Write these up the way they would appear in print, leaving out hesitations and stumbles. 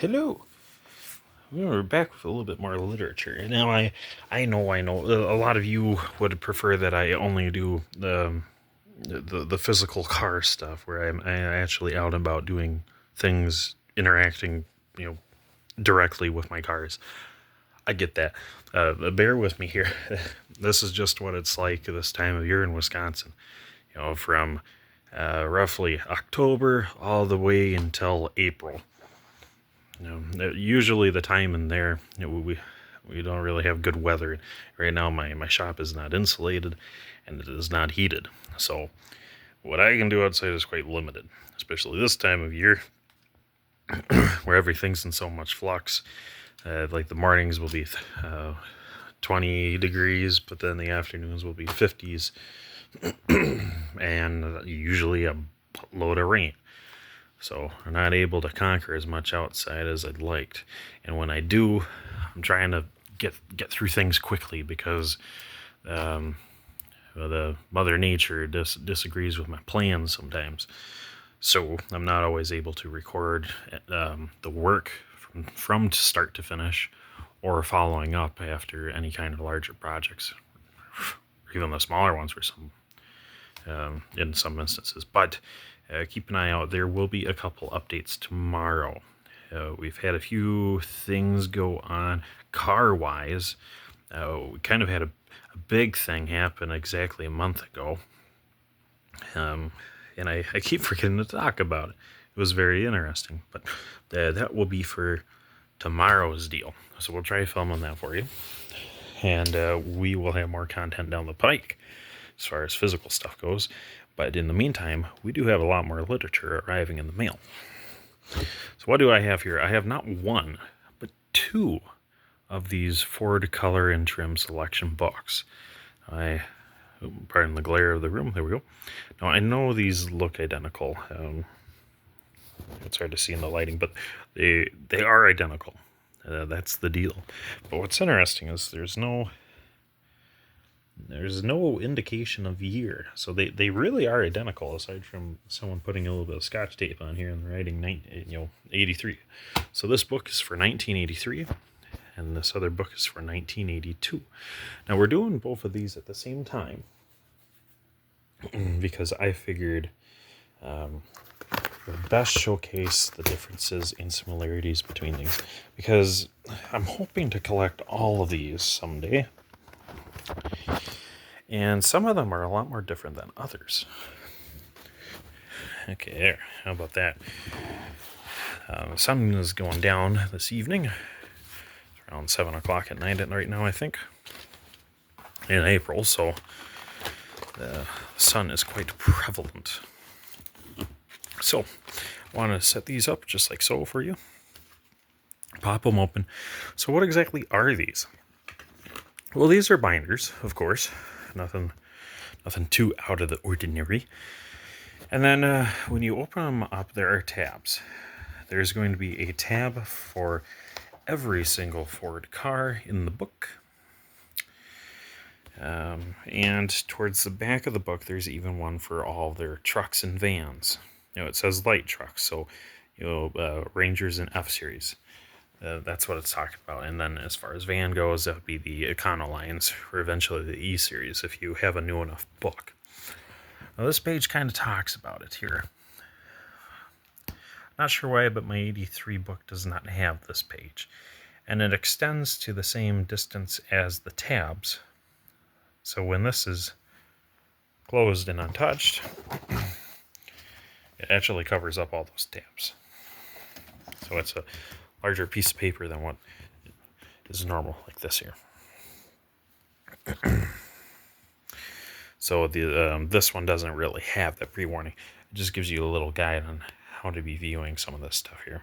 Hello. We're back with a little bit more literature. Now, I know. A lot of you would prefer that I only do the physical car stuff, where I actually out and about doing things, interacting, directly with my cars. I get that. Bear with me here. This is just what it's like this time of year in Wisconsin. From roughly October all the way until April. Usually the time in there, we don't really have good weather. Right now, my shop is not insulated, and it is not heated. So, what I can do outside is quite limited, especially this time of year, where everything's in so much flux. Like the mornings will be 20 degrees, but then the afternoons will be 50s, and usually a load of rain. So I'm not able to conquer as much outside as I'd liked. And when I do, I'm trying to get through things quickly because the Mother Nature disagrees with my plans sometimes. So I'm not always able to record the work from start to finish, or following up after any kind of larger projects, even the smaller ones for some, in some instances. But keep an eye out. There will be a couple updates tomorrow. We've had a few things go on car-wise. We kind of had a big thing happen exactly a month ago. And I keep forgetting to talk about it. It was very interesting. But that will be for tomorrow's deal. So we'll try filming that for you. And we will have more content down the pike as far as physical stuff goes. But in the meantime, we do have a lot more literature arriving in the mail. So what do I have here? I have not one, but two of these Ford Color and Trim Selection books. Pardon the glare of the room. There we go. Now, I know these look identical. It's hard to see in the lighting, but they are identical. That's the deal. But what's interesting is there's no indication of year, so they really are identical, aside from someone putting a little bit of scotch tape on here and writing 83. So this book is for 1983, and this other book is for 1982. Now we're doing both of these at the same time because I figured the best showcase the differences and similarities between these, because I'm hoping to collect all of these someday. And some of them are a lot more different than others. Okay, there. How about that? The sun is going down this evening. It's around 7 o'clock at night right now, I think. In April, so the sun is quite prevalent. So, I want to set these up just like so for you. Pop them open. So what exactly are these? Well, these are binders, of course. Nothing too out of the ordinary. And then when you open them up, there are tabs. There's going to be a tab for every single Ford car in the book. And towards the back of the book, there's even one for all their trucks and vans. It says light trucks, so Rangers and F-Series. That's what it's talking about. And then as far as van goes, that would be the Econolines, or eventually the E-Series, if you have a new enough book. Now, this page kind of talks about it here. Not sure why, but my 83 book does not have this page. And it extends to the same distance as the tabs. So when this is closed and untouched, it actually covers up all those tabs. So it's a larger piece of paper than what is normal, like this here. So this one doesn't really have that pre-warning. It just gives you a little guide on how to be viewing some of this stuff here.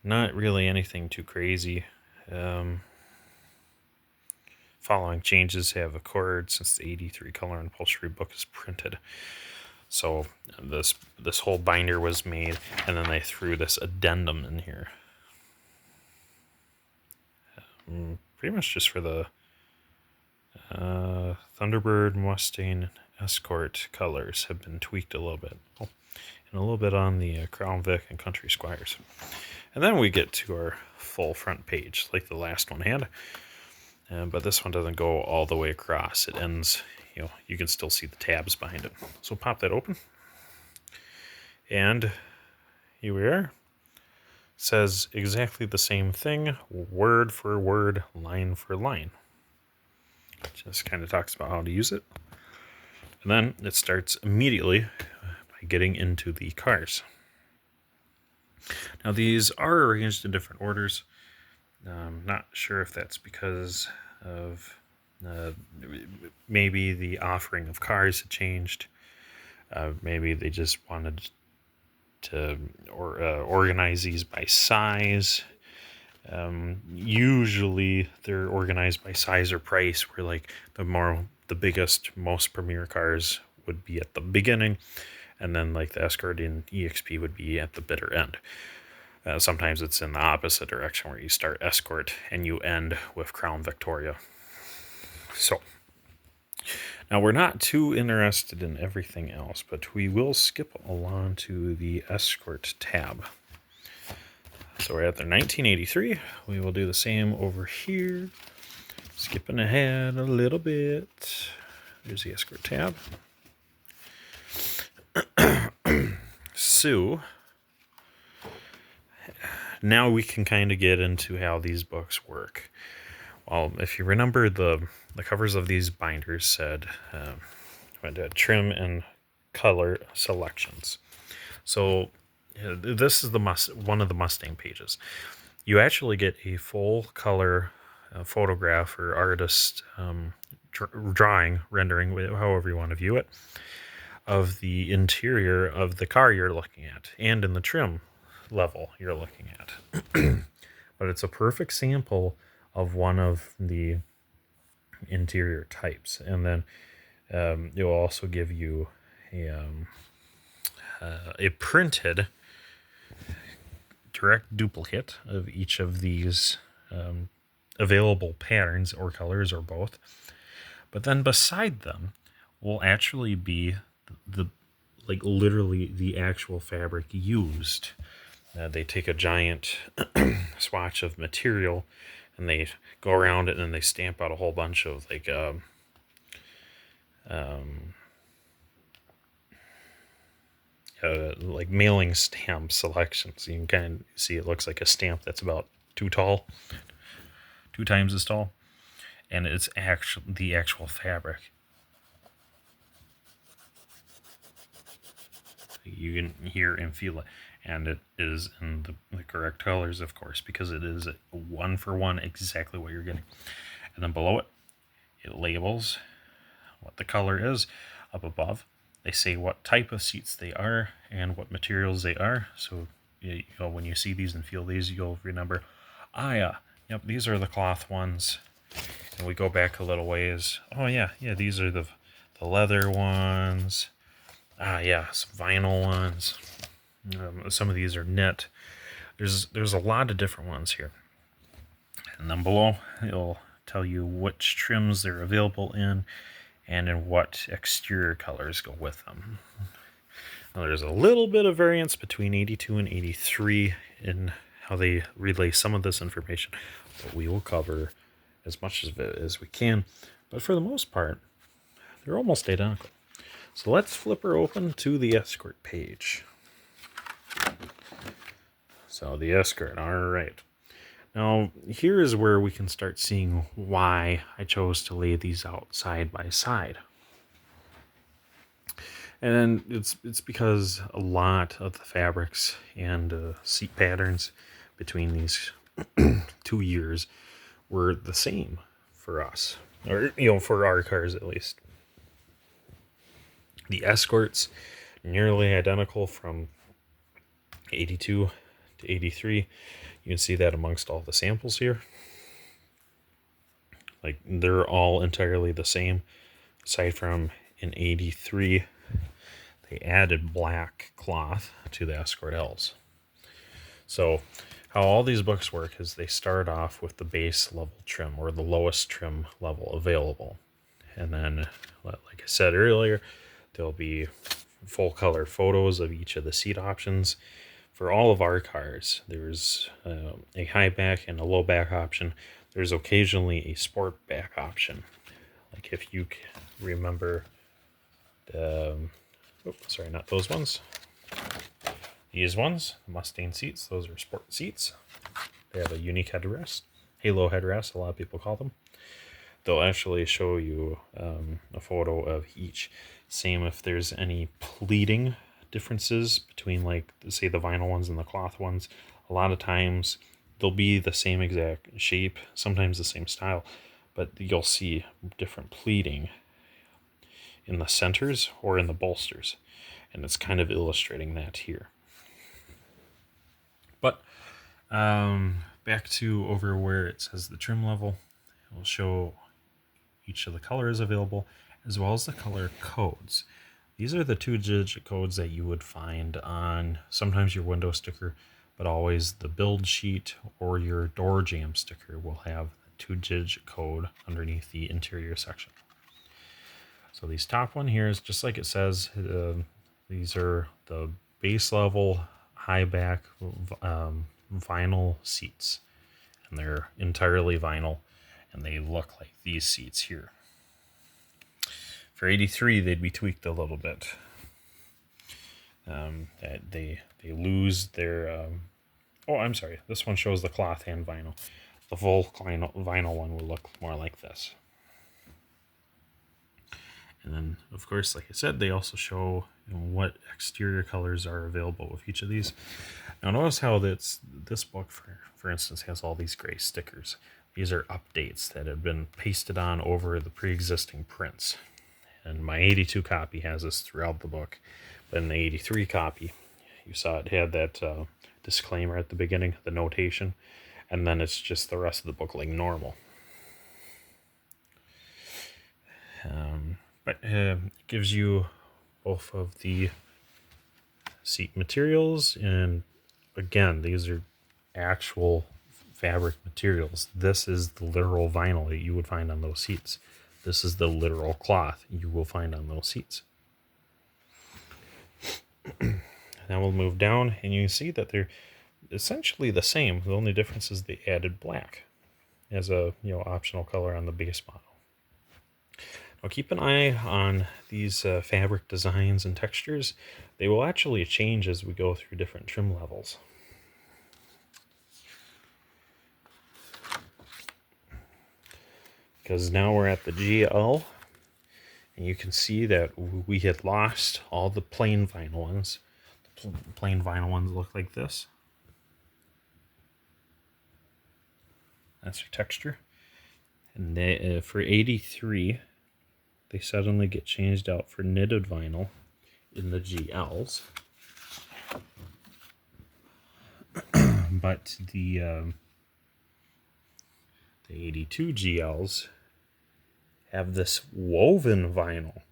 Not really anything too crazy. Following changes have occurred since the 83 color and upholstery book is printed. So this whole binder was made, and then they threw this addendum in here. Pretty much just for the Thunderbird, Mustang, Escort colors have been tweaked a little bit. Oh, and a little bit on the Crown Vic and Country Squires. And then we get to our full front page, like the last one had. But this one doesn't go all the way across. It ends, you can still see the tabs behind it. So pop that open. And here we are. Says exactly the same thing, word for word, line for line. Just kind of talks about how to use it. And then it starts immediately by getting into the cars. Now these are arranged in different orders. Not sure if that's because of maybe the offering of cars had changed. Maybe they just wanted to organize these by size. Usually they're organized by size or price, where like the biggest, most premier cars would be at the beginning, and then like the Escort and EXP would be at the bitter end. Sometimes it's in the opposite direction, where you start Escort and you end with Crown Victoria. So now we're not too interested in everything else, but we will skip along to the Escort tab. So we're at the 1983. We will do the same over here. Skipping ahead a little bit. There's the Escort tab. So now we can kind of get into how these books work. Well, if you remember, the covers of these binders said trim and color selections. So this is one of the Mustang pages. You actually get a full color photograph or artist drawing, rendering, however you want to view it, of the interior of the car you're looking at, and in the trim level you're looking at. But it's a perfect sample of one of the interior types. And then it will also give you a printed direct duplicate of each of these available patterns or colors or both. But then beside them will actually be literally the actual fabric used. They take a giant swatch of material and they go around it and they stamp out a whole bunch of like mailing stamp selections. You can kind of see it looks like a stamp that's about 2 times as tall, and it's the actual fabric. You can hear and feel it, and it is in the correct colors, of course, because it is one for one exactly what you're getting. And then below it, it labels what the color is. Up above, they say what type of seats they are and what materials they are. So when you see these and feel these, you'll remember, yep, these are the cloth ones. And we go back a little ways. Oh yeah, these are the leather ones. Some vinyl ones. Some of these are knit. There's a lot of different ones here. And then below, it'll tell you which trims they're available in and in what exterior colors go with them. Now, there's a little bit of variance between 82 and 83 in how they relay some of this information, but we will cover as much of it as we can. But for the most part, they're almost identical. So let's flip her open to the Escort page. So the Escort, all right. Now, here is where we can start seeing why I chose to lay these out side by side. And it's because a lot of the fabrics and seat patterns between these 2 years were the same for us, or for our cars at least. The Escorts, nearly identical from 82 to 83. You can see that amongst all the samples here. Like, they're all entirely the same, aside from in 83, they added black cloth to the Escort Ls. So how all these books work is they start off with the base level trim, or the lowest trim level available. And then, like I said earlier, there'll be full color photos of each of the seat options for all of our cars, there's a high back and a low back option. There's occasionally a sport back option. Like if you remember the, sorry, not those ones. These ones, Mustang seats, those are sport seats. They have a unique headrest, halo headrest, a lot of people call them. They'll actually show you a photo of each. Same if there's any pleating differences between, like, say, the vinyl ones and the cloth ones. A lot of times they'll be the same exact shape, sometimes the same style, but you'll see different pleating in the centers or in the bolsters, and it's kind of illustrating that here. But back to over where it says the trim level, it will show each of the colors available, as well as the color codes. These are the 2-digit codes that you would find on sometimes your window sticker, but always the build sheet or your door jamb sticker will have a 2-digit code underneath the interior section. So these top one here is just like it says. These are the base level high back vinyl seats, and they're entirely vinyl, and they look like these seats here. For 83, they'd be tweaked a little bit. They lose their. Oh, I'm sorry. This one shows the cloth and vinyl. The full vinyl one will look more like this. And then, of course, like I said, they also show what exterior colors are available with each of these. Now, notice how this book, for instance, has all these gray stickers. These are updates that have been pasted on over the pre-existing prints. And my 82 copy has this throughout the book. But in the 83 copy, you saw it had that disclaimer at the beginning, the notation, and then it's just the rest of the book like normal. But it gives you both of the seat materials, and again, these are actual fabric materials. This is the literal vinyl that you would find on those seats. This is the literal cloth you will find on those seats. Now we'll move down, and you can see that they're essentially the same. The only difference is they added black as a optional color on the base model. Now keep an eye on these fabric designs and textures. They will actually change as we go through different trim levels. Because now we're at the GL, and you can see that we had lost all the plain vinyl ones. The plain vinyl ones look like this. That's their texture. And they, for 83, they suddenly get changed out for knitted vinyl in the GLs. But the 82 GLs have this woven vinyl.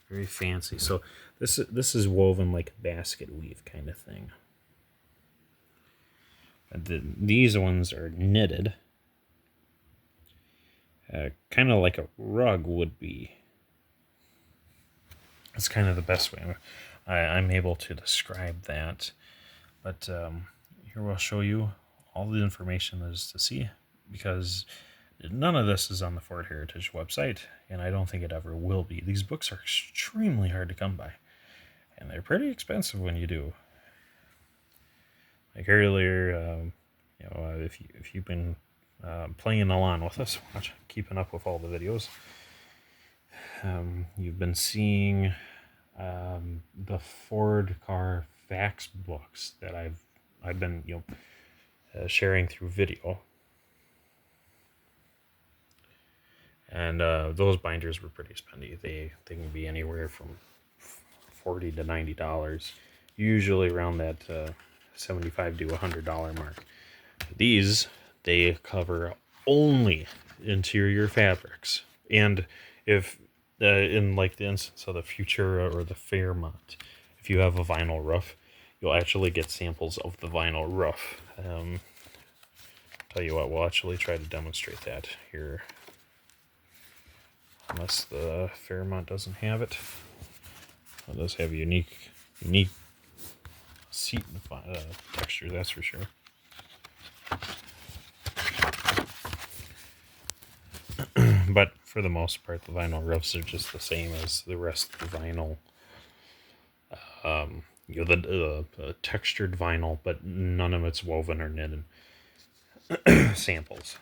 Very fancy. So this is woven like a basket weave kind of thing. These ones are knitted, kind of like a rug would be. That's kind of the best way I'm able to describe that. But here we'll show you all the information there is to see, because none of this is on the Ford Heritage website, and I don't think it ever will be. These books are extremely hard to come by, and they're pretty expensive when you do. Like earlier, if you've been playing along with us, keeping up with all the videos, you've been seeing the Ford car facts books that I've been sharing through video, and those binders were pretty spendy. They can be anywhere from $40 to $90, usually around that $75 to $100 mark. These, they cover only interior fabrics, and if in like the instance of the Futura or the Fairmont, if you have a vinyl roof, you'll actually get samples of the vinyl roof. Tell you what, we'll actually try to demonstrate that here, unless the Fairmont doesn't have it. It does have unique Unique seat texture, that's for sure. But for the most part, the vinyl roofs are just the same as the rest of the vinyl. The textured vinyl, but none of it's woven or knitted samples.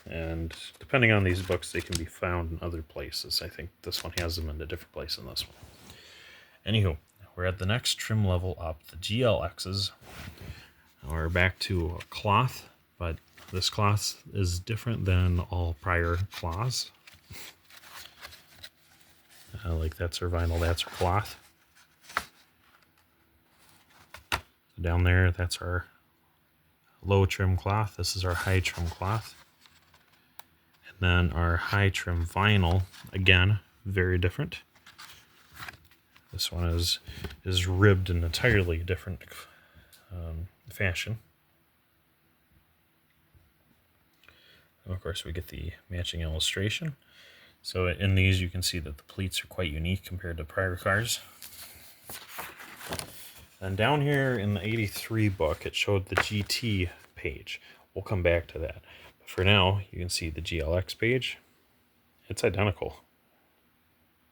And depending on these books, they can be found in other places. I think this one has them in a different place than this one. Anywho, we're at the next trim level up, the GLXs. We're back to cloth, but this cloth is different than all prior cloths. Like that's our vinyl, that's our cloth. Down there, that's our low trim cloth. This is our high trim cloth. And then our high trim vinyl, again, very different. This one is ribbed in an entirely different fashion. And of course, we get the matching illustration. So in these, you can see that the pleats are quite unique compared to prior cars. And down here in the 83 book, it showed the GT page. We'll come back to that. But for now, you can see the GLX page. It's identical.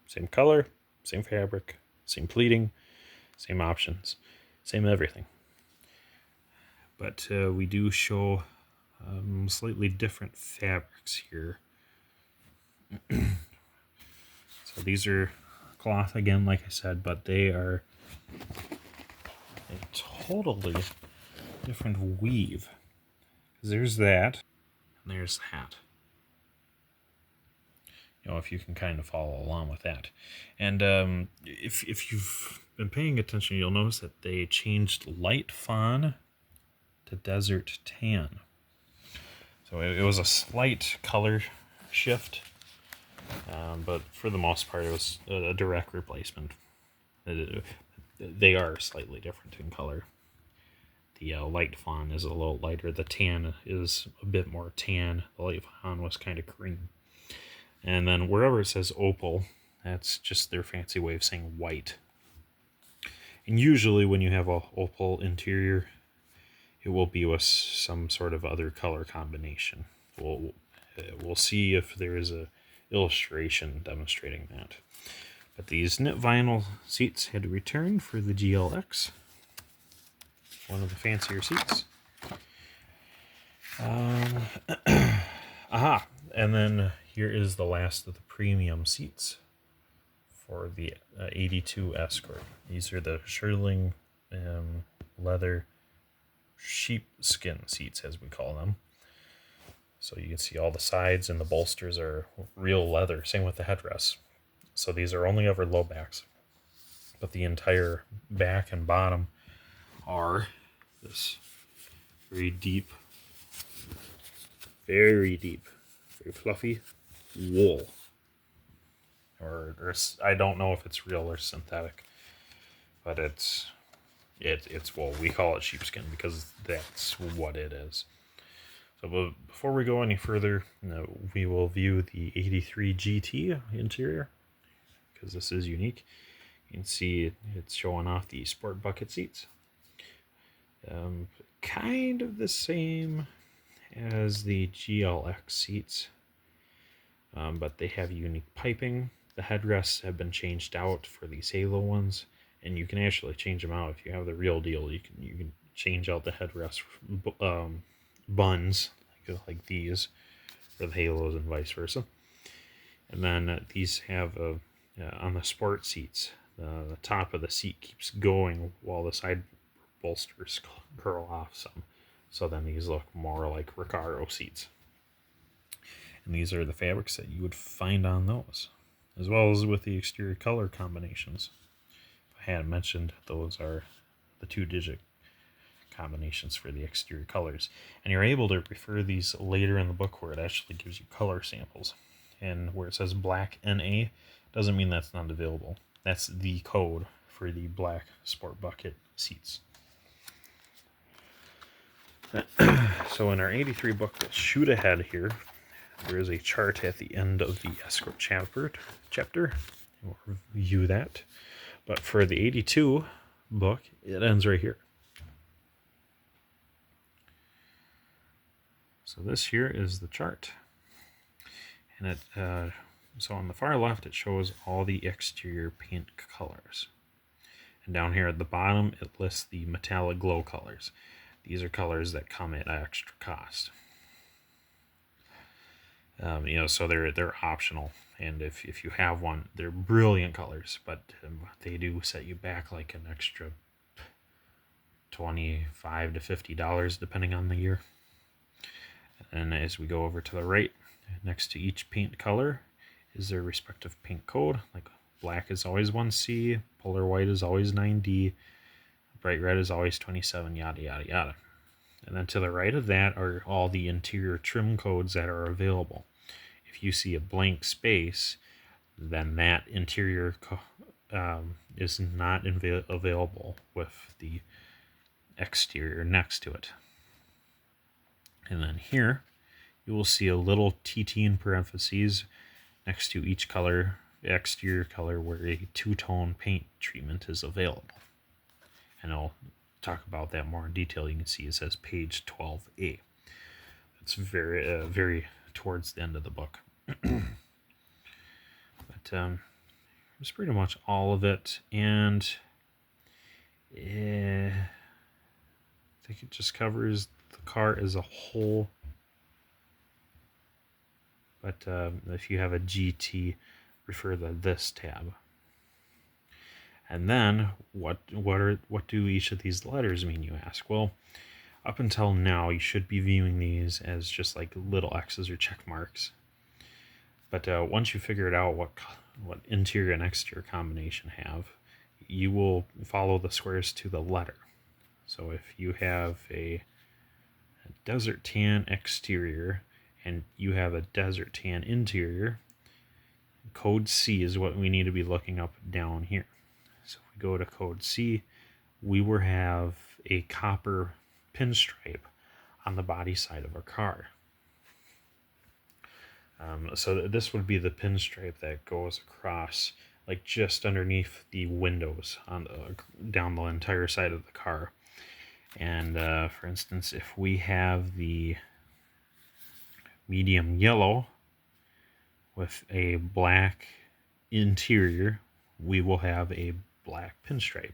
Same color, same fabric, same pleating, same options, same everything. But we do show slightly different fabrics here. So these are cloth again, like I said, but they are a totally different weave. There's that, and there's that. You know, if you can kind of follow along with that. And if you've been paying attention, you'll notice that they changed light fawn to desert tan. So it was a slight color shift, but for the most part, it was a direct replacement. They are slightly different in color. The light fawn is a little lighter. The tan is a bit more tan. The light fawn was kind of cream. And then wherever it says opal, that's just their fancy way of saying white. And usually when you have a opal interior, it will be with some sort of other color combination. We'll see if there is a illustration demonstrating that. But these knit vinyl seats had to return for the GLX. One of the fancier seats. Aha! And then here is the last of the premium seats for the 82 Escort. These are the shearling leather sheepskin seats, as we call them. So you can see all the sides and the bolsters are real leather. Same with the headrests. So these are only over low backs, but the entire back and bottom are this very deep, very fluffy wool. Or I don't know if it's real or synthetic, but it's wool. We call it sheepskin because that's what it is. So before we go any further, we will view the 83 GT interior, because this is unique. You can see it's showing off the sport bucket seats. Kind of the same as the GLX seats, but they have unique piping. The headrests have been changed out for these Halo ones, and you can actually change them out if you have the real deal. You can change out the headrest buns like these for the Halos and vice versa. And then these have on the sport seats, the top of the seat keeps going while the side bolsters curl off some. So then these look more like Recaro seats. And these are the fabrics that you would find on those, as well as with the exterior color combinations. If I hadn't mentioned, those are the 2-digit combinations for the exterior colors. And you're able to refer these later in the book where it actually gives you color samples. And where it says black NA, doesn't mean that's not available. That's the code for the black sport bucket seats. So in our 83 book, we'll shoot ahead here. There is a chart at the end of the Escort chapter. We'll review that. But for the 82, book, it ends right here. So this here is the chart. And it so on the far left, it shows all the exterior paint colors. And down here at the bottom, it lists the metallic glow colors. These are colors that come at extra cost. So they're optional, and if you have one, they're brilliant colors, but they do set you back like an extra $25 to $50 depending on the year. And as we go over to the right, next to each paint color is their respective paint code. Like black is always 1C, polar white is always 9D, bright red is always 27, yada yada yada. And then to the right of that are all the interior trim codes that are available. If you see a blank space, then that interior is not available with the exterior next to it. And then here, you will see a little TT in parentheses next to each color, exterior color, where a two-tone paint treatment is available. And I'll talk about that more in detail. You can see it says page 12A. It's very towards the end of the book. But it's pretty much all of it, and I think it just covers the car as a whole. But if you have a GT, refer to this tab. And then what do each of these letters mean, you ask? Well, up until now, you should be viewing these as just like little X's or check marks. But once you figured out what interior and exterior combination have, you will follow the squares to the letter. So if you have a desert tan exterior and you have a desert tan interior, code C is what we need to be looking up down here. So if we go to code C, we will have a copper pinstripe on the body side of our car. So this would be the pinstripe that goes across, like just underneath the windows on down the entire side of the car. And for instance, if we have the medium yellow with a black interior, we will have a black pinstripe.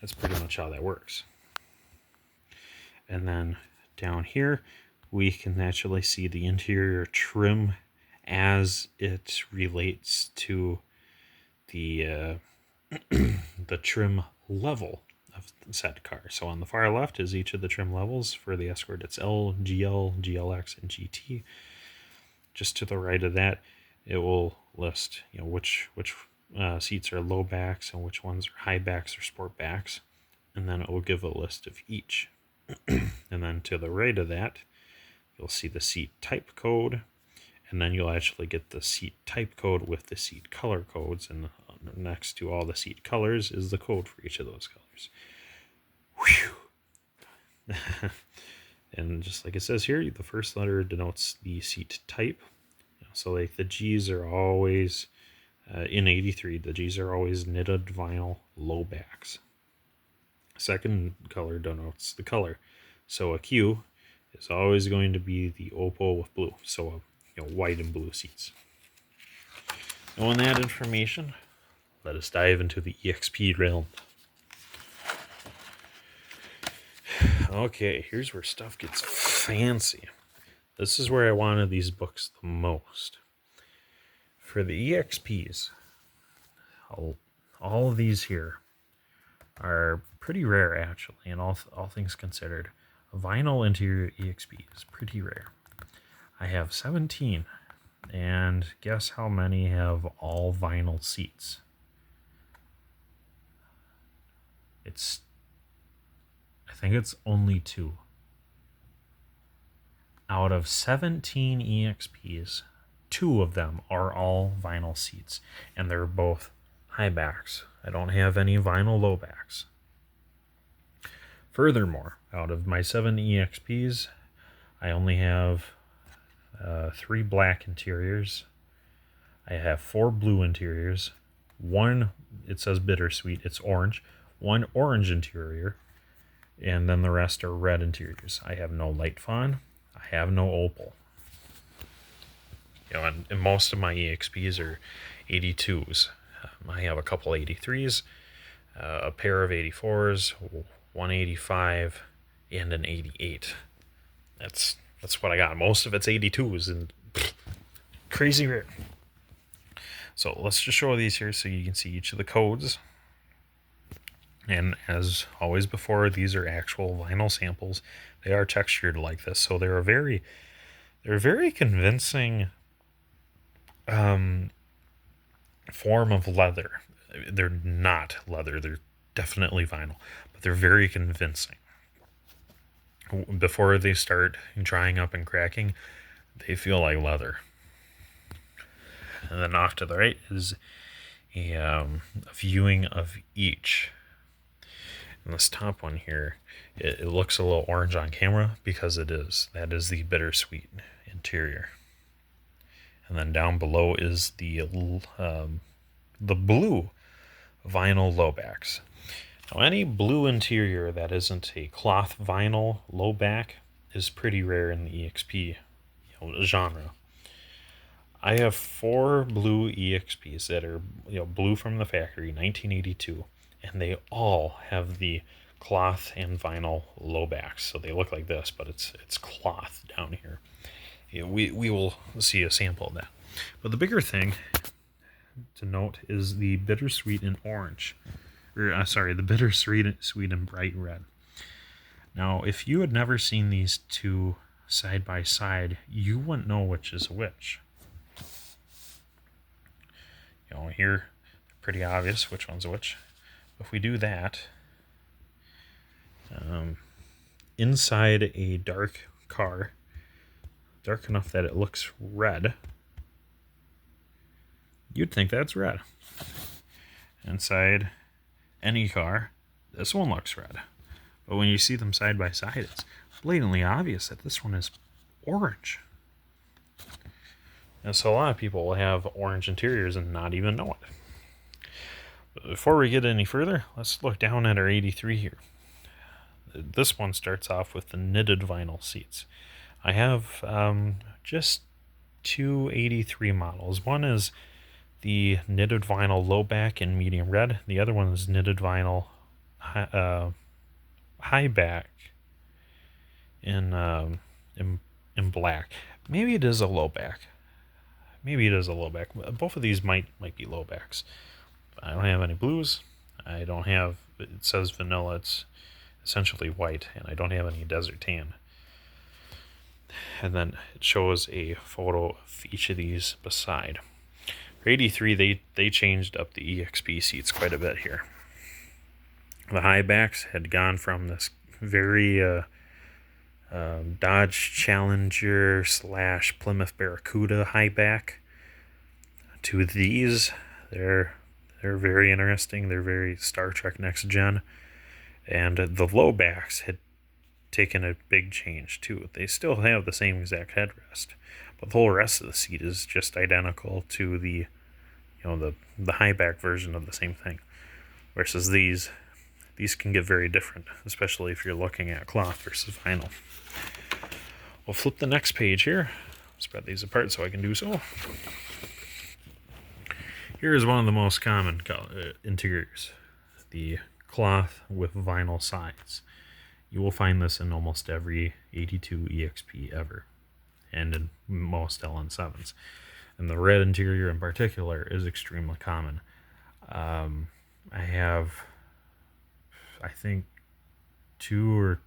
That's pretty much how that works. And then down here, we can naturally see the interior trim as it relates to the the trim level of the said car. So on the far left is each of the trim levels. For the Escort, it's L, GL, GLX, and GT. Just to the right of that, it will list which seats are low backs and which ones are high backs or sport backs, and then it will give a list of each. And then to the right of that, you'll see the seat type code, and then you'll actually get the seat type code with the seat color codes, and next to all the seat colors is the code for each of those colors. Whew. And just like it says here, the first letter denotes the seat type. So like the G's are always, in 83, the G's are always knitted vinyl low backs. Second color denotes the color. So a Q is always going to be the opal with blue. So white and blue seats. Knowing that information, let us dive into the EXP realm. Okay, here's where stuff gets fancy. This is where I wanted these books the most. For the EXPs, all of these here are pretty rare, actually, and all things considered. A vinyl interior EXP is pretty rare. I have 17, and guess how many have all vinyl seats? I think it's only 2. Out of 17 EXPs, 2 of them are all vinyl seats, and they're both high backs. I don't have any vinyl low backs. Furthermore, out of my 7 EXPs, I only have 3 black interiors. I have 4 blue interiors. 1, it says bittersweet, it's orange. one orange interior, and then the rest are red interiors. I have no light fawn. I have no opal. And most of my EXPs are 82s. I have a couple 83s, a pair of 84s, 185, and an 88. That's what I got. Most of it's 82s and crazy rare. So let's just show these here so you can see each of the codes. And as always before, these are actual vinyl samples. They are textured like this, so they're a very convincing form of leather. They're not leather, they're definitely vinyl, but they're very convincing. Before they start drying up and cracking, they feel like leather. And then off to the right is a viewing of each. And this top one here, it looks a little orange on camera because it is. That is the bittersweet interior. And then down below is the blue vinyl low backs. Now, any blue interior that isn't a cloth vinyl low back is pretty rare in the EXP genre. I have 4 blue EXPs that are blue from the factory, 1982, and they all have the cloth and vinyl low backs. So they look like this, but it's cloth down here. We will see a sample of that. But the bigger thing to note is the bittersweet and orange. The bittersweet and bright red. Now, if you had never seen these two side by side, you wouldn't know which is which. Here, pretty obvious which one's which. If we do that, inside a dark car, dark enough that it looks red, you'd think that's red. Inside any car, this one looks red. But when you see them side by side, it's blatantly obvious that this one is orange. And so a lot of people will have orange interiors and not even know it. But before we get any further, let's look down at our 83 here. This one starts off with the knitted vinyl seats. I have just 2 83 models. One is the knitted vinyl low back in medium red. The other one is knitted vinyl high back in black. Maybe it is a low back. Both of these might be low backs. I don't have any blues. I don't have. It says vanilla. It's essentially white, and I don't have any desert tan. And then it shows a photo of each of these beside. For 83, they changed up the EXP seats quite a bit here. The high backs had gone from this very Dodge Challenger / Plymouth Barracuda high back to these. They're very interesting. They're very Star Trek Next Gen. And the low backs had taken a big change too. They still have the same exact headrest, but the whole rest of the seat is just identical to the the high back version of the same thing. Versus these can get very different, especially if you're looking at cloth versus vinyl. We'll flip the next page here. Spread these apart so I can do so. Here is one of the most common interiors, the cloth with vinyl sides. You will find this in almost every 82 EXP ever, and in most LN7s. And the red interior in particular is extremely common. I have, I think, 2 or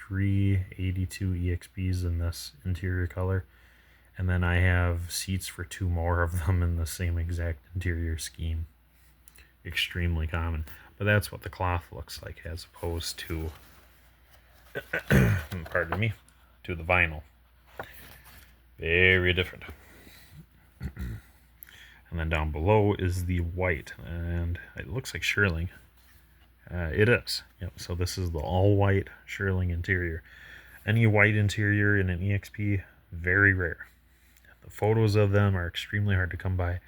3 82 EXPs in this interior color, and then I have seats for 2 more of them in the same exact interior scheme. Extremely common, but that's what the cloth looks like as opposed to pardon me, to the vinyl. Very different. And then down below is the white, and it looks like shearling. It is. Yep. So this is the all-white shearling interior. Any white interior in an EXP, very rare. The photos of them are extremely hard to come by,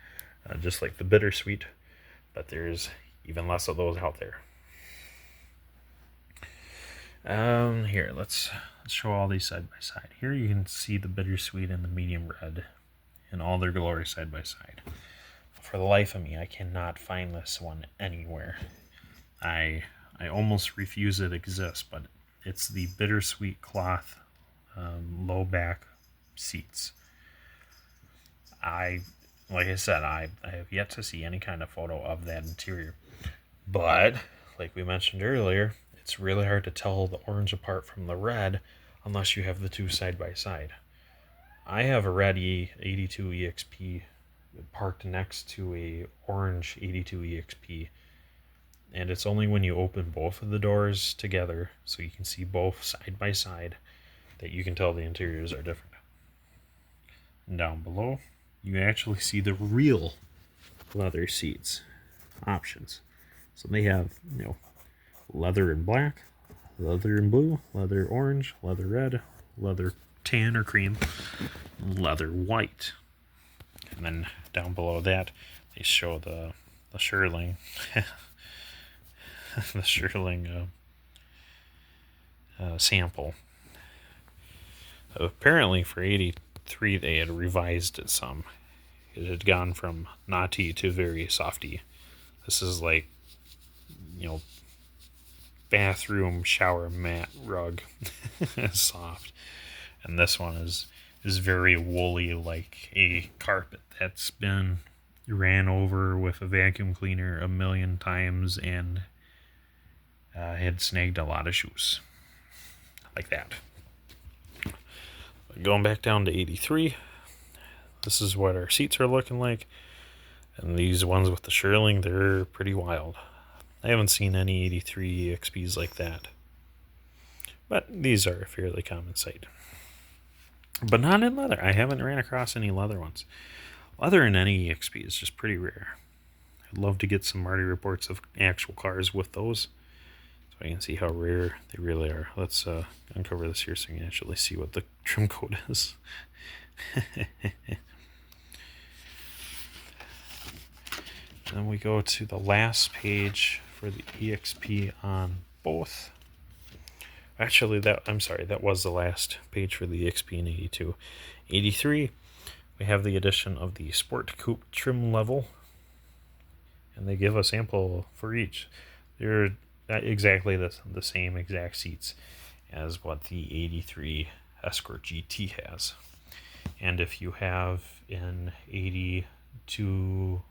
just like the bittersweet, but there's even less of those out there. Here, let's show all these side by side. Here you can see the bittersweet and the medium red in all their glory side by side. For the life of me, I cannot find this one anywhere. I almost refuse it exists, but it's the bittersweet cloth low back seats. Like I said, I have yet to see any kind of photo of that interior. But, like we mentioned earlier, it's really hard to tell the orange apart from the red unless you have the two side by side. I have a red 82 EXP parked next to a orange 82 EXP, and it's only when you open both of the doors together so you can see both side by side that you can tell the interiors are different. And down below, you actually see the real leather seats options. So they have, leather and black, leather and blue, leather orange, leather red, leather tan or cream, leather white. And then down below that, they show the shearling, the shearling sample. Apparently for 83 they had revised it some. It had gone from naughty to very softy. This is like, bathroom shower mat rug soft, and this one is very woolly, like a carpet that's been ran over with a vacuum cleaner a million times and had snagged a lot of shoes like that. Going back down to 83, this is what our seats are looking like, and these ones with the shearling, they're pretty wild. I haven't seen any 83 EXPs like that, but these are a fairly common sight. But not in leather. I haven't ran across any leather ones. Leather in any EXP is just pretty rare. I'd love to get some Marty reports of actual cars with those, so I can see how rare they really are. Let's uncover this here so you can actually see what the trim code is. Then we go to the last page for the EXP on both. Actually, that was the last page for the EXP in 82. 83, we have the addition of the Sport Coupe trim level, and they give a sample for each. They're exactly the same exact seats as what the 83 Escort GT has. And if you have an 82,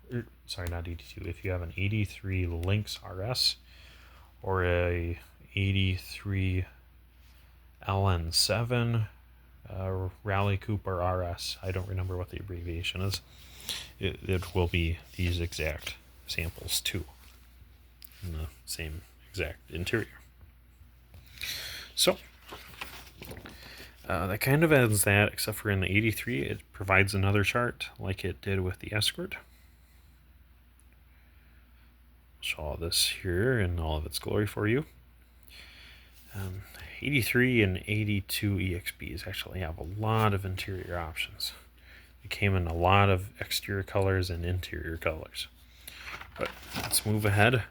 not 82, if you have an 83 Lynx RS or a 83 LN7 Rally Cooper RS, I don't remember what the abbreviation is, it will be these exact samples too, in the same exact interior. So that kind of ends that, except for in the 83 it provides another chart like it did with the Escort. Show all this here in all of its glory for you. 83 and 82 EXPs actually have a lot of interior options. It came in a lot of exterior colors and interior colors. But let's move ahead.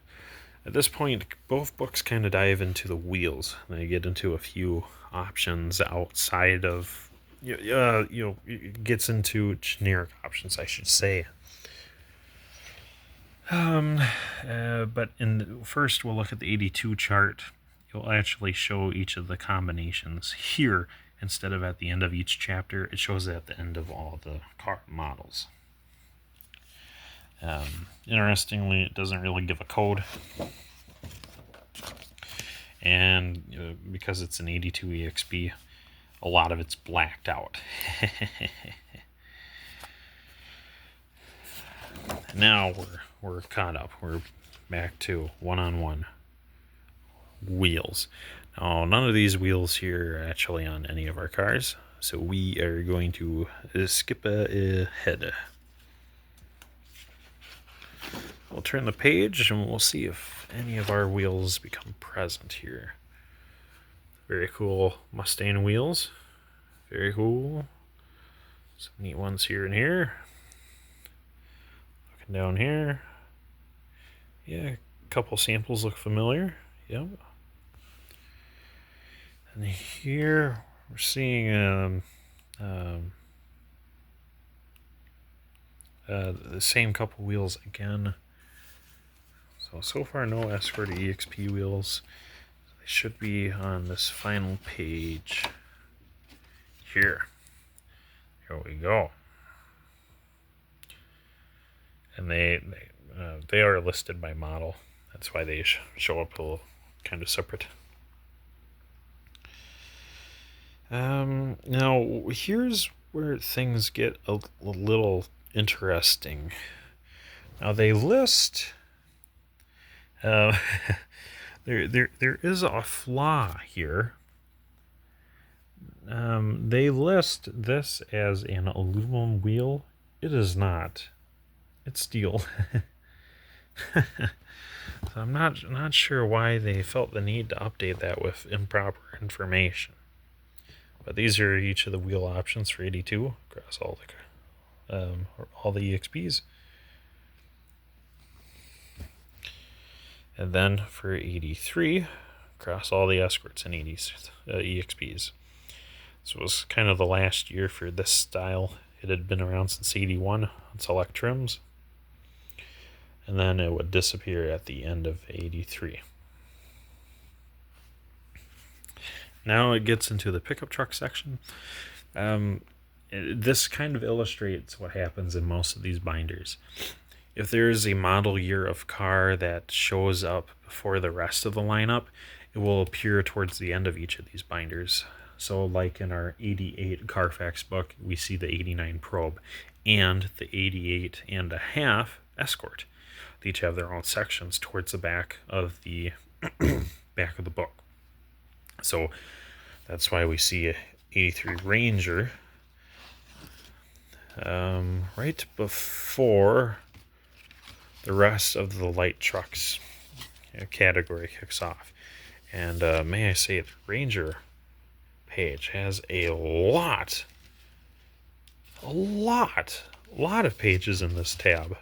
At this point, both books kind of dive into the wheels. They get into a few options outside of, it gets into generic options, I should say. But first we'll look at the 82 chart. It'll actually show each of the combinations here instead of at the end of each chapter. It shows it at the end of all the car models. Interestingly, it doesn't really give a code, and because it's an 82 EXP, a lot of it's blacked out. Now we're caught up. We're back to one-on-one wheels. Now, none of these wheels here are actually on any of our cars, so we are going to skip ahead. We'll turn the page and we'll see if any of our wheels become present here. Very cool Mustang wheels. Very cool. Some neat ones here and here. Looking down here. Yeah, a couple samples look familiar. Yep. And here we're seeing the same couple wheels again. So far no Escort EXP wheels. They should be on this final page here. Here we go. And they are listed by model. That's why they show up a little kind of separate. Now here's where things get a little interesting. Now they list there is a flaw here. They list this as an aluminum wheel. It is not. It's steel. So I'm not sure why they felt the need to update that with improper information. But these are each of the wheel options for 82 across all the EXPs. And then for 83 across all the Escorts and EXPs. This was kind of the last year for this style. It had been around since 81 on select trims. And then it would disappear at the end of 83. Now it gets into the pickup truck section. This kind of illustrates what happens in most of these binders. If there is a model year of car that shows up before the rest of the lineup, it will appear towards the end of each of these binders. So like in our 88 Carfax book, we see the 89 Probe and the 88 and a half Escort. They each have their own sections towards the back of the back of the book. So that's why we see a 83 Ranger right before the rest of the light trucks category kicks off. And may I say, the Ranger page has a lot of pages in this tab.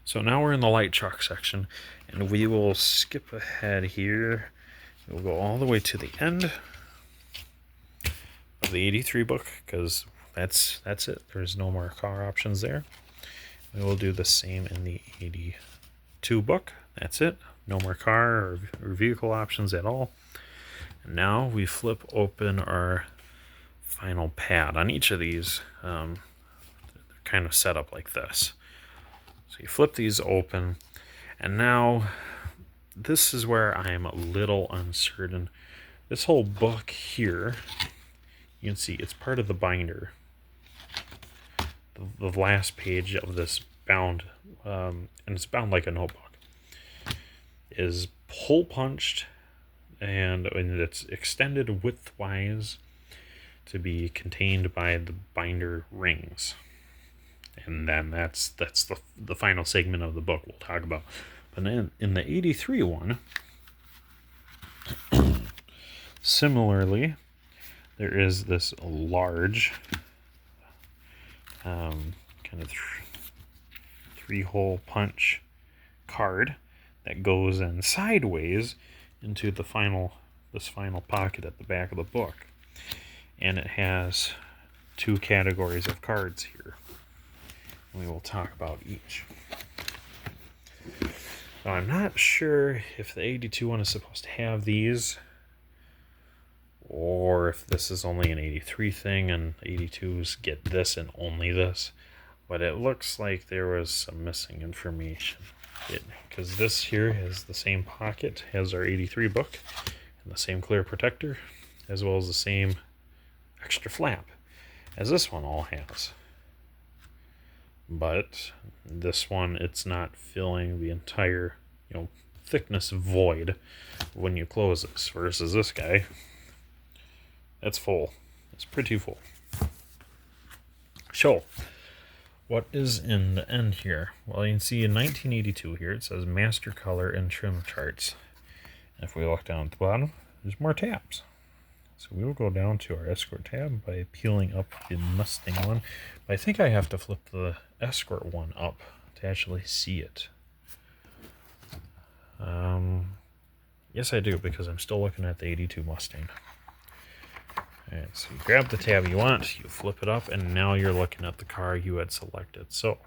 So now we're in the light truck section, and we will skip ahead here. We'll go all the way to the end of the 83 book, because that's it. There's no more car options there. We will do the same in the 82 book. That's it. No more car or vehicle options at all. And now we flip open our final pad. On each of these, they're kind of set up like this. So you flip these open, and now this is where I am a little uncertain. This whole book here, you can see it's part of the binder. The last page of this bound, and it's bound like a notebook, is hole punched and it's extended widthwise to be contained by the binder rings. And then that's the final segment of the book we'll talk about. But then in the 83 one, similarly, there is this large kind of three-hole punch card that goes in sideways into this final pocket at the back of the book. And it has two categories of cards here. We will talk about each. Now, I'm not sure if the 82 one is supposed to have these, or if this is only an 83 thing and 82s get this and only this. But it looks like there was some missing information. Because this here has the same pocket as our 83 book, and the same clear protector, as well as the same extra flap as this one all has. But this one, it's not filling the entire, thickness void when you close this, versus this guy, that's full. It's pretty full. So, what is in the end here? Well, you can see in 1982 here, it says master color and trim charts. And if we look down at the bottom, there's more tabs. So we will go down to our Escort tab by peeling up the Mustang one. But I think I have to flip the Escort one up to actually see it. Yes, I do, because I'm still looking at the 82 Mustang. Alright, so you grab the tab you want, you flip it up, and now you're looking at the car you had selected. So,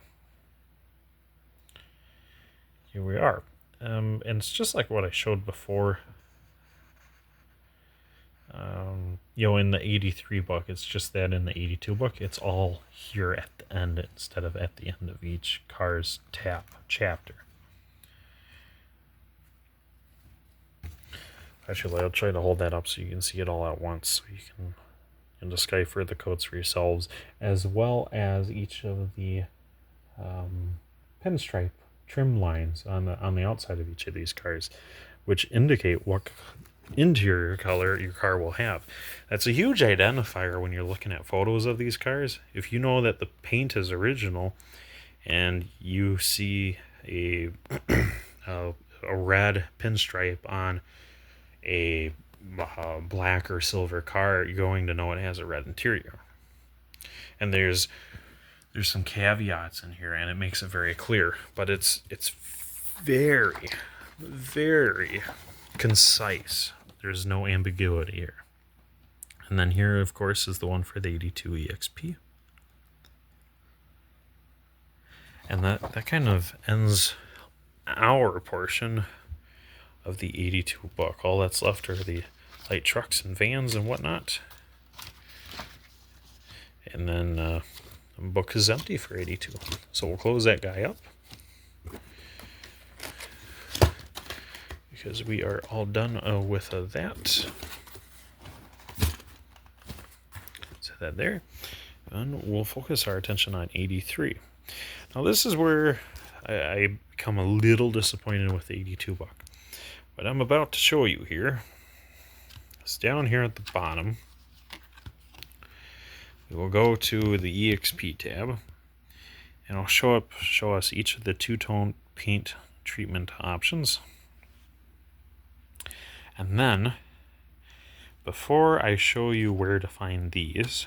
here we are. And it's just like what I showed before. In the 83 book, it's just that in the 82 book, it's all here at the end instead of at the end of each car's chapter. Actually, I'll try to hold that up so you can see it all at once, so you can decipher the codes for yourselves, as well as each of the pinstripe trim lines on the outside of each of these cars, which indicate what interior color your car will have. That's a huge identifier when you're looking at photos of these cars. If you know that the paint is original and you see a red pinstripe on a black or silver car, you're going to know it has a red interior. And there's some caveats in here, and it makes it very clear, but it's very, very concise. There's no ambiguity here. And then here, of course, is the one for the 82 EXP. And that kind of ends our portion of the 82 book. All that's left are the light trucks and vans and whatnot. And then the book is empty for 82. So we'll close that guy up, because we are all done with that. Set that there. And we'll focus our attention on 83. Now this is where I become a little disappointed with the 82 book. What I'm about to show you here is down here at the bottom. We will go to the EXP tab, and I'll show us each of the two-tone paint treatment options. And then, before I show you where to find these,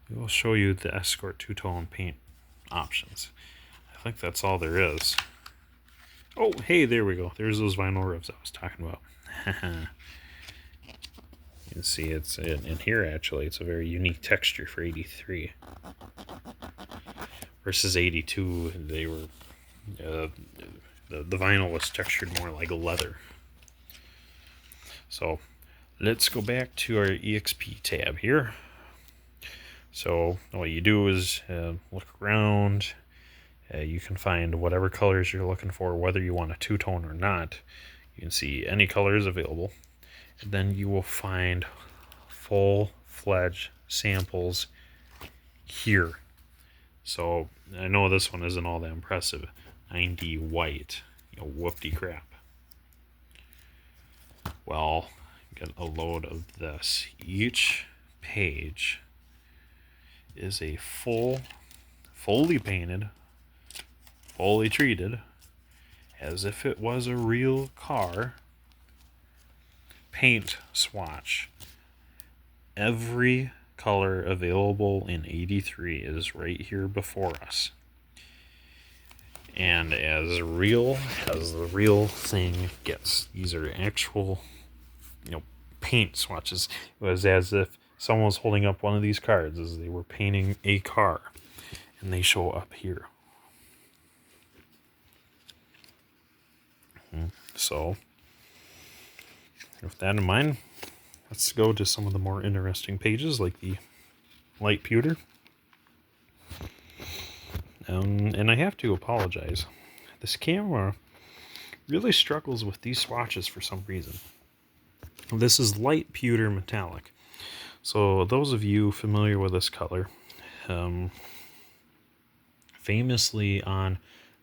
we will show you the Escort two-tone paint options. I think that's all there is. Oh, hey, there we go. There's those vinyl ribs I was talking about. You can see it's in here, actually. It's a very unique texture for 83. Versus 82, they were... the vinyl was textured more like leather. So, let's go back to our EXP tab here. So, what you do is look around. You can find whatever colors you're looking for, whether you want a two-tone or not. You can see any colors available. And then you will find full-fledged samples here. So I know this one isn't all that impressive. 90 white, whoop-de-crap. Well, get a load of this. Each page is a fully painted, fully treated, as if it was a real car, paint swatch. Every color available in 83 is right here before us. And as real as the real thing gets. These are actual, paint swatches. It was as if someone was holding up one of these cards as they were painting a car. And they show up here. So, with that in mind, let's go to some of the more interesting pages, like the light pewter. And I have to apologize. This camera really struggles with these swatches for some reason. This is light pewter metallic. So those of you familiar with this color, famously on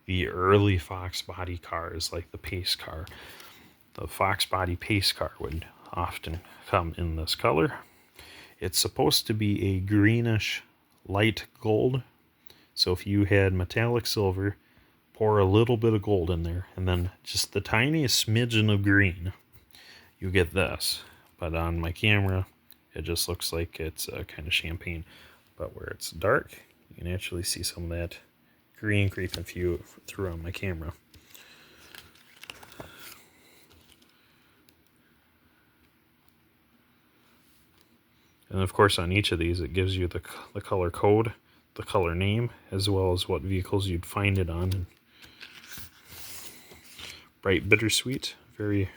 the early Fox body cars, like the Pace car, the Fox body Pace car would often come in this color. It's supposed to be a greenish light gold. So if you had metallic silver, pour a little bit of gold in there, and then just the tiniest smidgen of green, you get this. But on my camera, it just looks like it's kind of champagne. But where it's dark, you can actually see some of that green creeping through on my camera. And of course on each of these it gives you the color code, the color name, as well as what vehicles you'd find it on. And bright bittersweet, very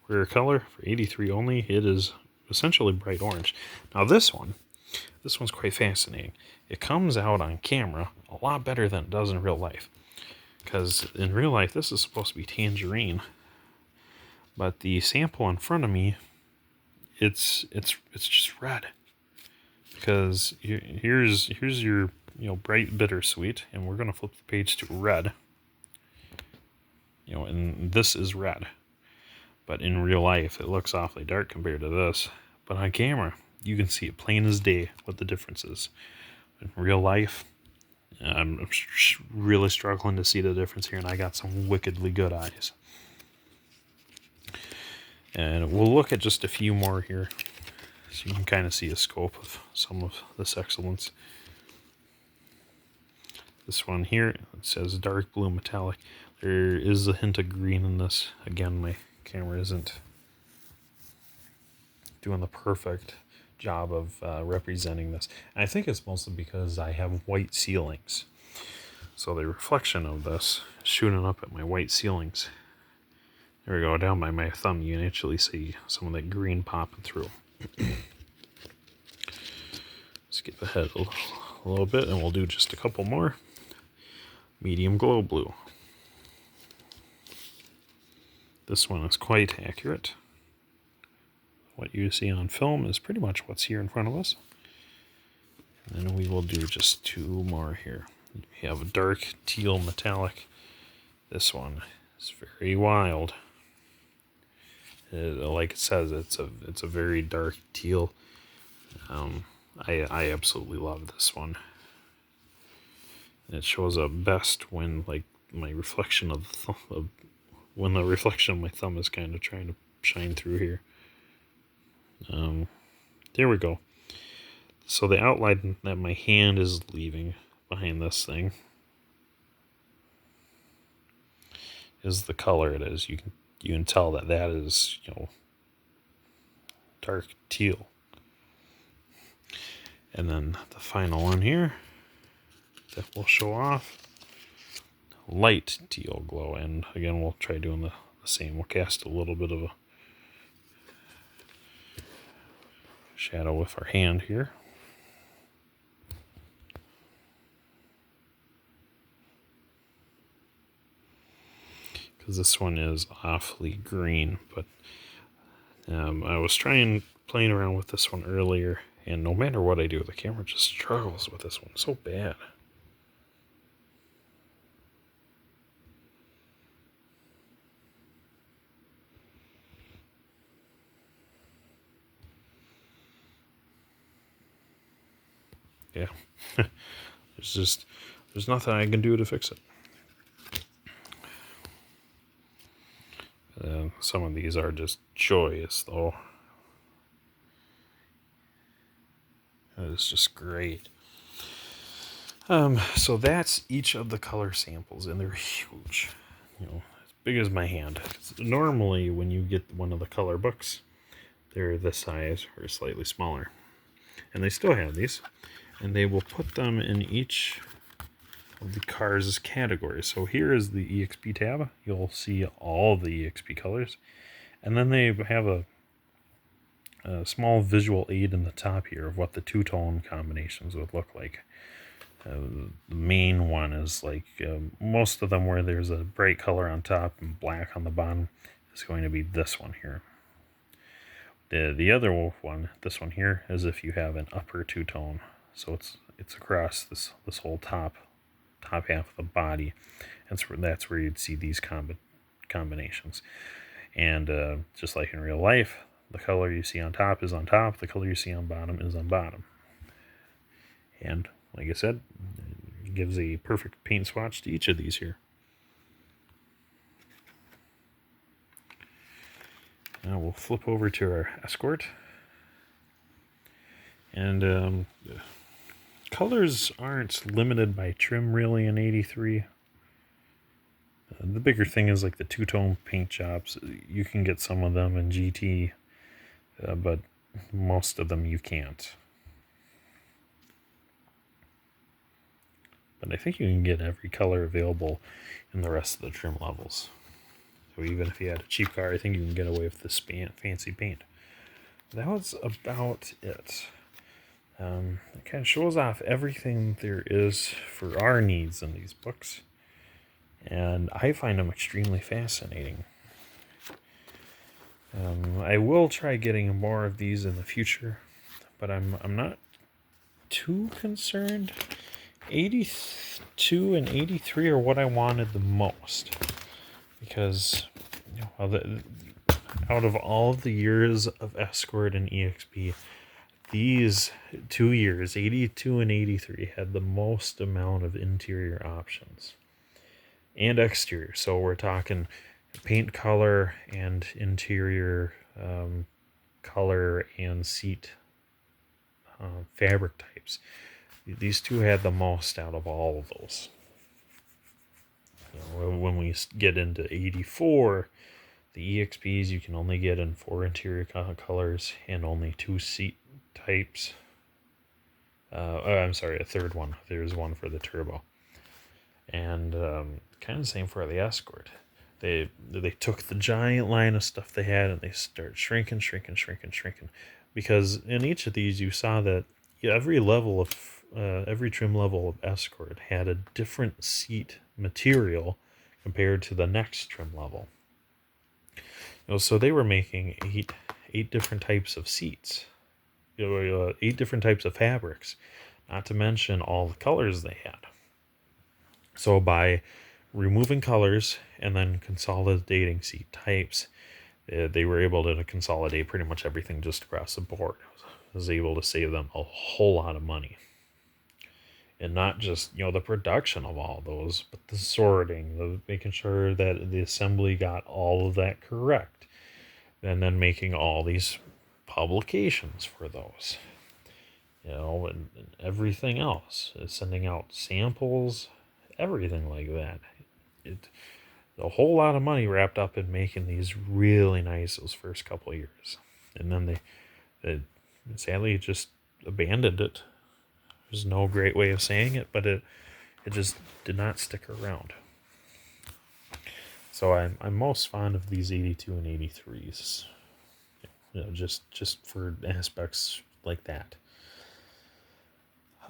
rare color for 83 only. It is essentially bright orange. Now this one's quite fascinating. It comes out on camera a lot better than it does in real life. Because in real life this is supposed to be tangerine. But the sample in front of me, it's just red. Because here's your bright bittersweet, and we're gonna flip the page to red. And this is red. But in real life it looks awfully dark compared to this. But on camera you can see it plain as day what the difference is. In real life, I'm really struggling to see the difference here, and I got some wickedly good eyes. And we'll look at just a few more here, so you can kind of see a scope of some of this excellence. This one here, it says dark blue metallic. There is a hint of green in this. Again, my camera isn't doing the perfect job of representing this. And I think it's mostly because I have white ceilings. So the reflection of this is shooting up at my white ceilings. There we go, down by my thumb you can actually see some of that green popping through. Skip ahead a little bit and we'll do just a couple more. Medium glow blue. This one is quite accurate. What you see on film is pretty much what's here in front of us. And then we will do just two more here. We have a dark teal metallic. This one is very wild. Like it says, it's a very dark teal. I absolutely love this one. It shows up best when like my reflection when the reflection of my thumb is kind of trying to shine through here. There we go. So the outline that my hand is leaving behind this thing is the color it is. You can tell that is, dark teal. And then the final one here that we'll show off, light teal glow. And again, we'll try doing the same. We'll cast a little bit of a shadow with our hand here. Because this one is awfully green, but I was playing around with this one earlier, and no matter what I do, the camera just struggles with this one so bad. Yeah, there's nothing I can do to fix it. Some of these are just joyous, though. It's just great. So that's each of the color samples, and they're huge. As big as my hand. Normally, when you get one of the color books, they're this size or slightly smaller. And they still have these. And they will put them in each of the cars' categories. So here is the EXP tab. You'll see all the EXP colors. And then they have a small visual aid in the top here of what the two-tone combinations would look like. The main one is like most of them where there's a bright color on top and black on the bottom is going to be this one here. The other one, this one here, is if you have an upper two-tone. So it's across this whole top half of the body. That's where you'd see these combinations. And just like in real life, the color you see on top is on top, the color you see on bottom is on bottom. And like I said, it gives a perfect paint swatch to each of these here. Now we'll flip over to our Escort. And colors aren't limited by trim really in 83. The bigger thing is like the two-tone paint jobs. You can get some of them in GT, but most of them you can't. But I think you can get every color available in the rest of the trim levels. So even if you had a cheap car, I think you can get away with this fancy paint. That was about it. It kind of shows off everything there is for our needs in these books. And I find them extremely fascinating. I will try getting more of these in the future, but I'm not too concerned. 82 and 83 are what I wanted the most, because out of all of the years of Escort and EXP, these 2 years, 82 and 83, had the most amount of interior options and exterior. So we're talking paint color and interior color and seat fabric types. These two had the most out of all of those. When we get into 84, the EXPs you can only get in 4 interior colors and only 2 seat types. I'm sorry, a third one. There's one for the turbo. And kind of the same for the Escort. They took the giant line of stuff they had and they start shrinking. Because in each of these you saw that every trim level of Escort had a different seat material compared to the next trim level. So they were making eight different types of seats, 8 different types of fabrics, not to mention all the colors they had. So by removing colors and then consolidating seat types, they were able to consolidate pretty much everything just across the board. I was able to save them a whole lot of money. And not just, the production of all those, but the sorting, making sure that the assembly got all of that correct. And then making all these publications for those. And everything else. Sending out samples, everything like that. A whole lot of money wrapped up in making these really nice those first couple of years. And then they sadly just abandoned it. There's no great way of saying it, but it just did not stick around. So I'm most fond of these 82 and 83s. Just for aspects like that.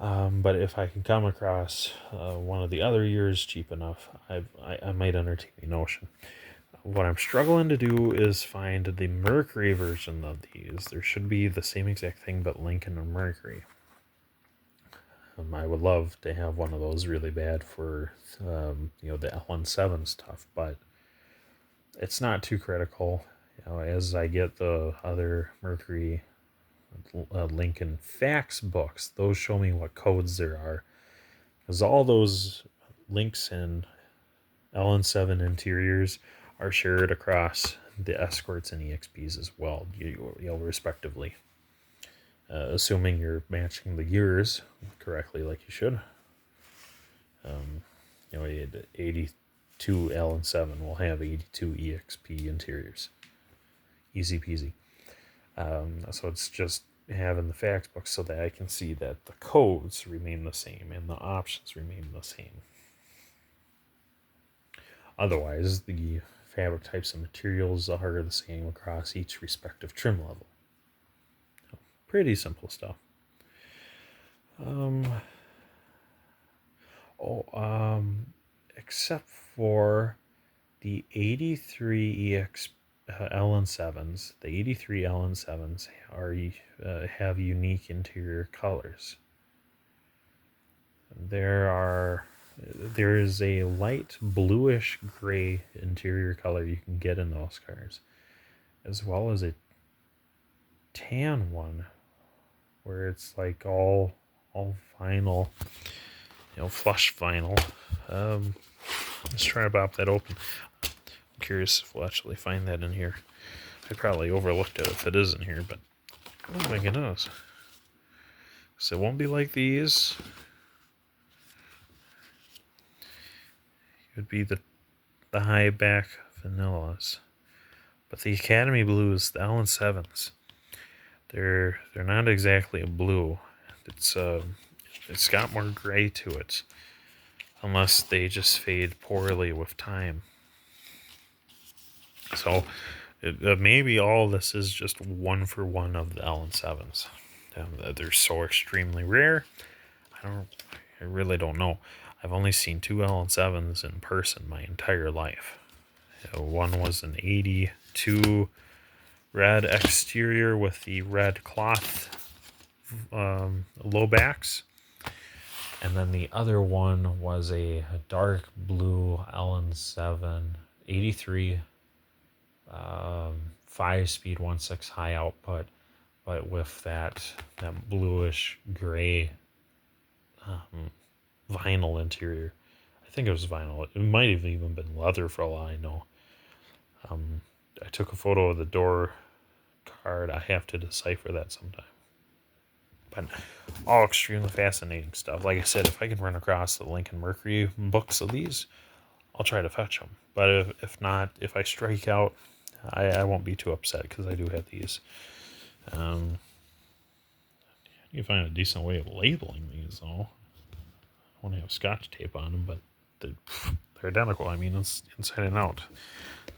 But if I can come across one of the other years cheap enough, I might entertain the notion. What I'm struggling to do is find the Mercury version of these. There should be the same exact thing, but Lincoln and Mercury. I would love to have one of those really bad for the LN7 stuff, but it's not too critical. As I get the other Mercury Lincoln fax books, those show me what codes there are, because all those links in LN7 interiors are shared across the Escorts and EXPs as well, respectively. Assuming you're matching the years correctly, like you should. 82 LN7 will have 82 EXP interiors. Easy peasy. So it's just having the fax book so that I can see that the codes remain the same and the options remain the same. Otherwise, the fabric types and materials are the same across each respective trim level. Pretty simple stuff. Except for the 83 EX LN7s, the 83 LN7s have unique interior colors. There is a light bluish gray interior color you can get in those cars, as well as a tan one where it's like all vinyl, flush vinyl. Let's try to pop that open. I'm curious if we'll actually find that in here. I probably overlooked it if it is in here, but oh my goodness. So it won't be like these. It would be the high back vanillas. But the Academy Blues, the LN7s, they're not exactly a blue. It's got more gray to it, unless they just fade poorly with time. So maybe all this is just 1-for-1 of the LN7s. They're so extremely rare. I really don't know. I've only seen 2 LN7s in person my entire life. One was an 82 red exterior with the red cloth low backs. And then the other one was a dark blue LN7 83 5-speed 1.6 high output, but with that bluish gray vinyl interior. I think it was vinyl. It might have even been leather for all I know. I took a photo of the door card. I have to decipher that sometime. But all extremely fascinating stuff. Like I said, if I can run across the Lincoln Mercury books of these, I'll try to fetch them. But if not, if I strike out, I won't be too upset because I do have these. You can find a decent way of labeling these, though. I want to have Scotch tape on them, but they're identical. I mean, it's inside and out.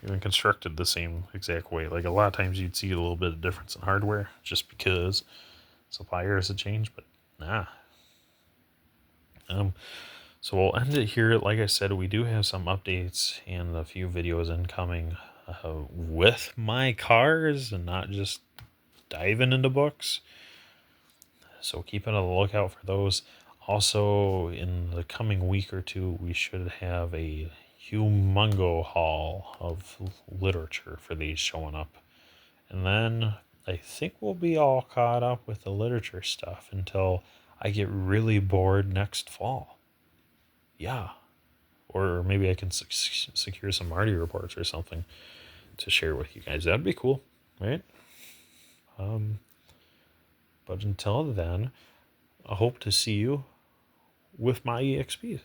Even constructed the same exact way. Like a lot of times you'd see a little bit of difference in hardware just because suppliers had changed, but nah. So we'll end it here. Like I said, we do have some updates and a few videos incoming with my cars and not just diving into books. So keep on the lookout for those. Also, in the coming week or two, we should have a humongo haul of literature for these showing up. And then I think we'll be all caught up with the literature stuff until I get really bored next fall. Yeah. Or maybe I can secure some Marty reports or something to share with you guys. That'd be cool, right? But until then, I hope to see you with my EXPs.